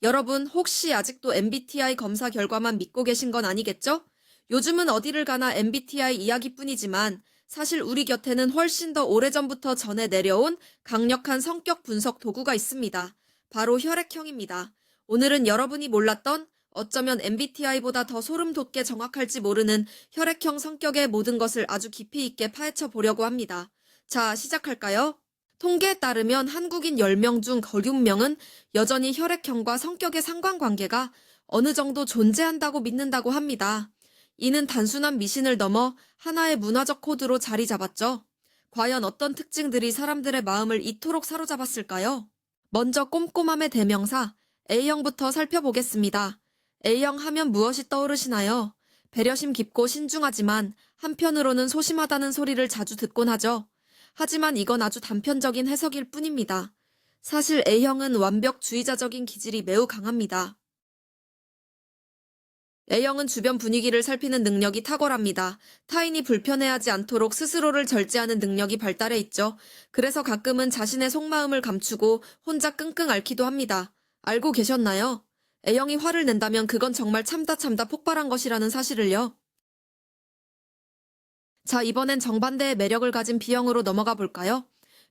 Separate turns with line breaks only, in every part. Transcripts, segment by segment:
여러분, 혹시 아직도 MBTI 검사 결과만 믿고 계신 건 아니겠죠? 요즘은 어디를 가나 MBTI 이야기뿐이지만 사실 우리 곁에는 훨씬 더 오래전부터 전해 내려온 강력한 성격 분석 도구가 있습니다. 바로 혈액형입니다. 오늘은 여러분이 몰랐던, 어쩌면 MBTI보다 더 소름 돋게 정확할지 모르는 혈액형 성격의 모든 것을 아주 깊이 있게 파헤쳐 보려고 합니다. 자, 시작할까요? 통계에 따르면 한국인 10명 중 7명은 여전히 혈액형과 성격의 상관관계가 어느 정도 존재한다고 믿는다고 합니다. 이는 단순한 미신을 넘어 하나의 문화적 코드로 자리 잡았죠. 과연 어떤 특징들이 사람들의 마음을 이토록 사로잡았을까요? 먼저 꼼꼼함의 대명사 A형부터 살펴보겠습니다. A형 하면 무엇이 떠오르시나요? 배려심 깊고 신중하지만 한편으로는 소심하다는 소리를 자주 듣곤 하죠. 하지만 이건 아주 단편적인 해석일 뿐입니다. 사실 A형은 완벽주의자적인 기질이 매우 강합니다. A형은 주변 분위기를 살피는 능력이 탁월합니다. 타인이 불편해하지 않도록 스스로를 절제하는 능력이 발달해 있죠. 그래서 가끔은 자신의 속마음을 감추고 혼자 끙끙 앓기도 합니다. 알고 계셨나요? A형이 화를 낸다면 그건 정말 참다 폭발한 것이라는 사실을요. 자, 이번엔 정반대의 매력을 가진 B형으로 넘어가 볼까요?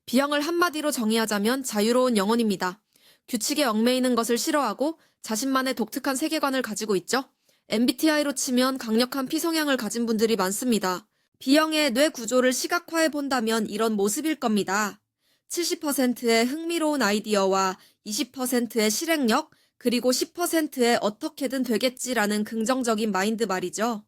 B형을 한마디로 정의하자면 자유로운 영혼입니다. 규칙에 얽매이는 것을 싫어하고 자신만의 독특한 세계관을 가지고 있죠. MBTI로 치면 강력한 P성향을 가진 분들이 많습니다. B형의 뇌 구조를 시각화해 본다면 이런 모습일 겁니다. 70%의 흥미로운 아이디어와 20%의 실행력, 그리고 10%의 어떻게든 되겠지라는 긍정적인 마인드 말이죠.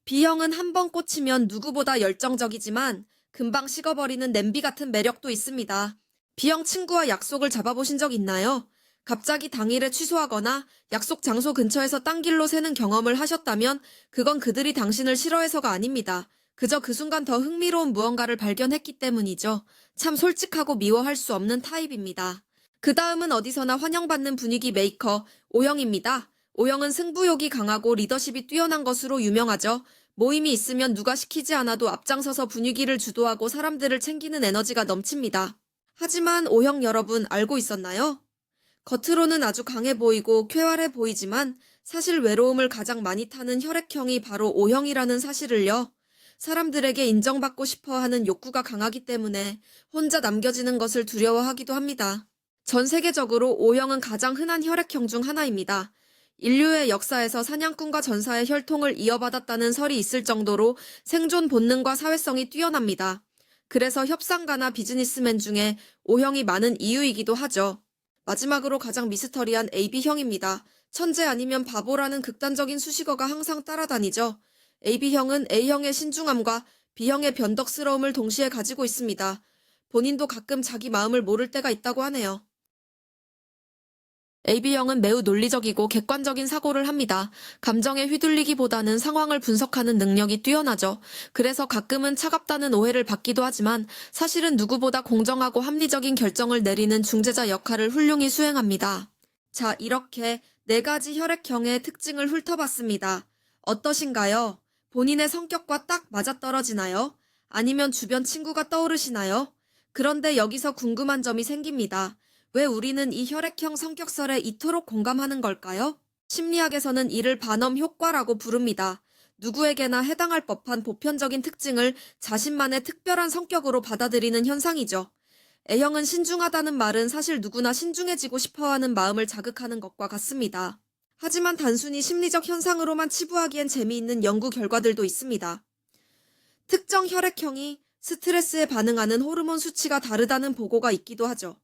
B형은 한 번 꽂히면 누구보다 열정적이지만 금방 식어버리는 냄비 같은 매력도 있습니다. B형 친구와 약속을 잡아보신 적 있나요? 갑자기 당일에 취소하거나 약속 장소 근처에서 딴 길로 새는 경험을 하셨다면 그건 그들이 당신을 싫어해서가 아닙니다. 그저 그 순간 더 흥미로운 무언가를 발견했기 때문이죠. 참 솔직하고 미워할 수 없는 타입입니다. 그 다음은 어디서나 환영받는 분위기 메이커, O형입니다. O형은 승부욕이 강하고 리더십이 뛰어난 것으로 유명하죠. 모임이 있으면 누가 시키지 않아도 앞장서서 분위기를 주도하고 사람들을 챙기는 에너지가 넘칩니다. 하지만 O형 여러분 알고 있었나요? 겉으로는 아주 강해 보이고 쾌활해 보이지만 사실 외로움을 가장 많이 타는 혈액형이 바로 O형이라는 사실을요. 사람들에게 인정받고 싶어 하는 욕구가 강하기 때문에 혼자 남겨지는 것을 두려워하기도 합니다. 전 세계적으로 O형은 가장 흔한 혈액형 중 하나입니다. 인류의 역사에서 사냥꾼과 전사의 혈통을 이어받았다는 설이 있을 정도로 생존 본능과 사회성이 뛰어납니다. 그래서 협상가나 비즈니스맨 중에 O형이 많은 이유이기도 하죠. 마지막으로 가장 미스터리한 AB형입니다. 천재 아니면 바보라는 극단적인 수식어가 항상 따라다니죠. AB형은 A형의 신중함과 B형의 변덕스러움을 동시에 가지고 있습니다. 본인도 가끔 자기 마음을 모를 때가 있다고 하네요. AB형은 매우 논리적이고 객관적인 사고를 합니다. 감정에 휘둘리기보다는 상황을 분석하는 능력이 뛰어나죠. 그래서 가끔은 차갑다는 오해를 받기도 하지만 사실은 누구보다 공정하고 합리적인 결정을 내리는 중재자 역할을 훌륭히 수행합니다. 자, 이렇게 4가지 혈액형의 특징을 훑어봤습니다. 어떠신가요? 본인의 성격과 딱 맞아떨어지나요? 아니면 주변 친구가 떠오르시나요? 그런데 여기서 궁금한 점이 생깁니다. 왜 우리는 이 혈액형 성격설에 이토록 공감하는 걸까요? 심리학에서는 이를 반엄 효과라고 부릅니다. 누구에게나 해당할 법한 보편적인 특징을 자신만의 특별한 성격으로 받아들이는 현상이죠. A형은 신중하다는 말은 사실 누구나 신중해지고 싶어하는 마음을 자극하는 것과 같습니다. 하지만 단순히 심리적 현상으로만 치부하기엔 재미있는 연구 결과들도 있습니다. 특정 혈액형이 스트레스에 반응하는 호르몬 수치가 다르다는 보고가 있기도 하죠.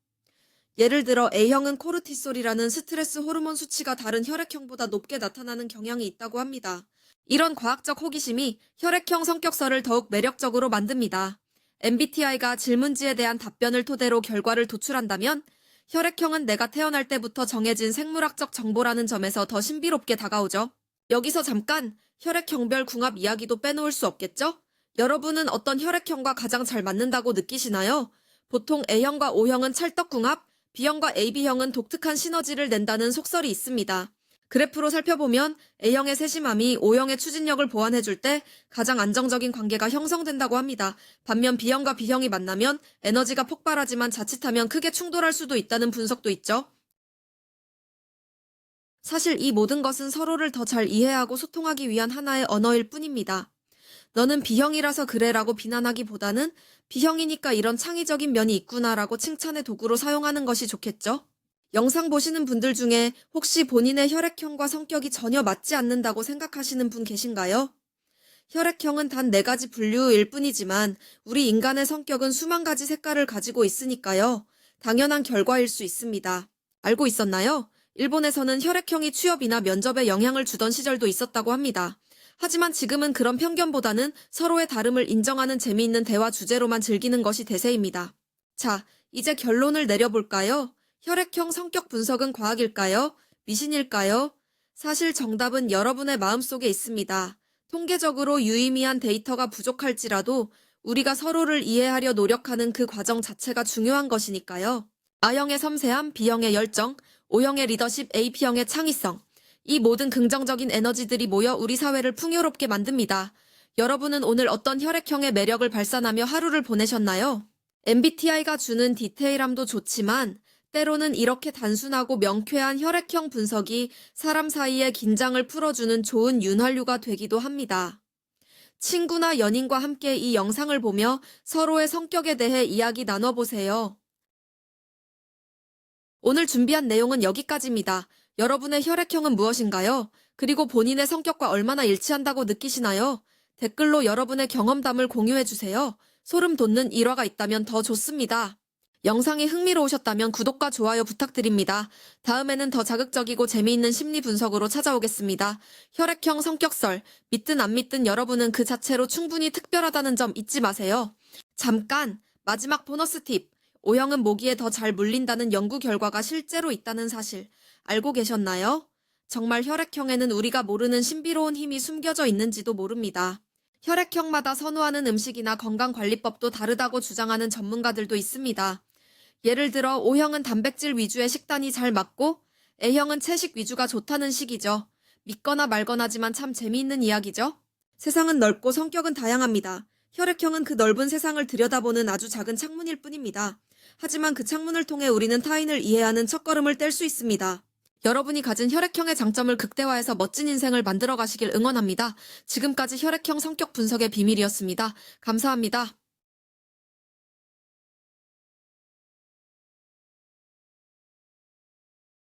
예를 들어 A형은 코르티솔이라는 스트레스 호르몬 수치가 다른 혈액형보다 높게 나타나는 경향이 있다고 합니다. 이런 과학적 호기심이 혈액형 성격설을 더욱 매력적으로 만듭니다. MBTI가 질문지에 대한 답변을 토대로 결과를 도출한다면 혈액형은 내가 태어날 때부터 정해진 생물학적 정보라는 점에서 더 신비롭게 다가오죠. 여기서 잠깐 혈액형별 궁합 이야기도 빼놓을 수 없겠죠? 여러분은 어떤 혈액형과 가장 잘 맞는다고 느끼시나요? 보통 A형과 O형은 찰떡궁합, B형과 AB형은 독특한 시너지를 낸다는 속설이 있습니다. 그래프로 살펴보면 A형의 세심함이 O형의 추진력을 보완해줄 때 가장 안정적인 관계가 형성된다고 합니다. 반면 B형과 B형이 만나면 에너지가 폭발하지만 자칫하면 크게 충돌할 수도 있다는 분석도 있죠. 사실 이 모든 것은 서로를 더 잘 이해하고 소통하기 위한 하나의 언어일 뿐입니다. 너는 B형이라서 그래라고 비난하기보다는 B형이니까 이런 창의적인 면이 있구나라고 칭찬의 도구로 사용하는 것이 좋겠죠? 영상 보시는 분들 중에 혹시 본인의 혈액형과 성격이 전혀 맞지 않는다고 생각하시는 분 계신가요? 혈액형은 단 4가지 분류일 뿐이지만 우리 인간의 성격은 수만 가지 색깔을 가지고 있으니까요. 당연한 결과일 수 있습니다. 알고 있었나요? 일본에서는 혈액형이 취업이나 면접에 영향을 주던 시절도 있었다고 합니다. 하지만 지금은 그런 편견보다는 서로의 다름을 인정하는 재미있는 대화 주제로만 즐기는 것이 대세입니다. 자, 이제 결론을 내려볼까요? 혈액형 성격 분석은 과학일까요? 미신일까요? 사실 정답은 여러분의 마음속에 있습니다. 통계적으로 유의미한 데이터가 부족할지라도 우리가 서로를 이해하려 노력하는 그 과정 자체가 중요한 것이니까요. A형의 섬세함, B형의 열정, O형의 리더십, AP형의 창의성. 이 모든 긍정적인 에너지들이 모여 우리 사회를 풍요롭게 만듭니다. 여러분은 오늘 어떤 혈액형의 매력을 발산하며 하루를 보내셨나요? MBTI가 주는 디테일함도 좋지만 때로는 이렇게 단순하고 명쾌한 혈액형 분석이 사람 사이의 긴장을 풀어주는 좋은 윤활유가 되기도 합니다. 친구나 연인과 함께 이 영상을 보며 서로의 성격에 대해 이야기 나눠보세요. 오늘 준비한 내용은 여기까지입니다. 여러분의 혈액형은 무엇인가요? 그리고 본인의 성격과 얼마나 일치한다고 느끼시나요? 댓글로 여러분의 경험담을 공유해주세요. 소름 돋는 일화가 있다면 더 좋습니다. 영상이 흥미로우셨다면 구독과 좋아요 부탁드립니다. 다음에는 더 자극적이고 재미있는 심리 분석으로 찾아오겠습니다. 혈액형 성격설, 믿든 안 믿든 여러분은 그 자체로 충분히 특별하다는 점 잊지 마세요. 잠깐! 마지막 보너스 팁! O형은 모기에 더 잘 물린다는 연구 결과가 실제로 있다는 사실 알고 계셨나요? 정말 혈액형에는 우리가 모르는 신비로운 힘이 숨겨져 있는지도 모릅니다. 혈액형마다 선호하는 음식이나 건강관리법도 다르다고 주장하는 전문가들도 있습니다. 예를 들어 O형은 단백질 위주의 식단이 잘 맞고 A형은 채식 위주가 좋다는 식이죠. 믿거나 말거나지만 참 재미있는 이야기죠? 세상은 넓고 성격은 다양합니다. 혈액형은 그 넓은 세상을 들여다보는 아주 작은 창문일 뿐입니다. 하지만 그 창문을 통해 우리는 타인을 이해하는 첫걸음을 뗄 수 있습니다. 여러분이 가진 혈액형의 장점을 극대화해서 멋진 인생을 만들어 가시길 응원합니다. 지금까지 혈액형 성격 분석의 비밀이었습니다. 감사합니다.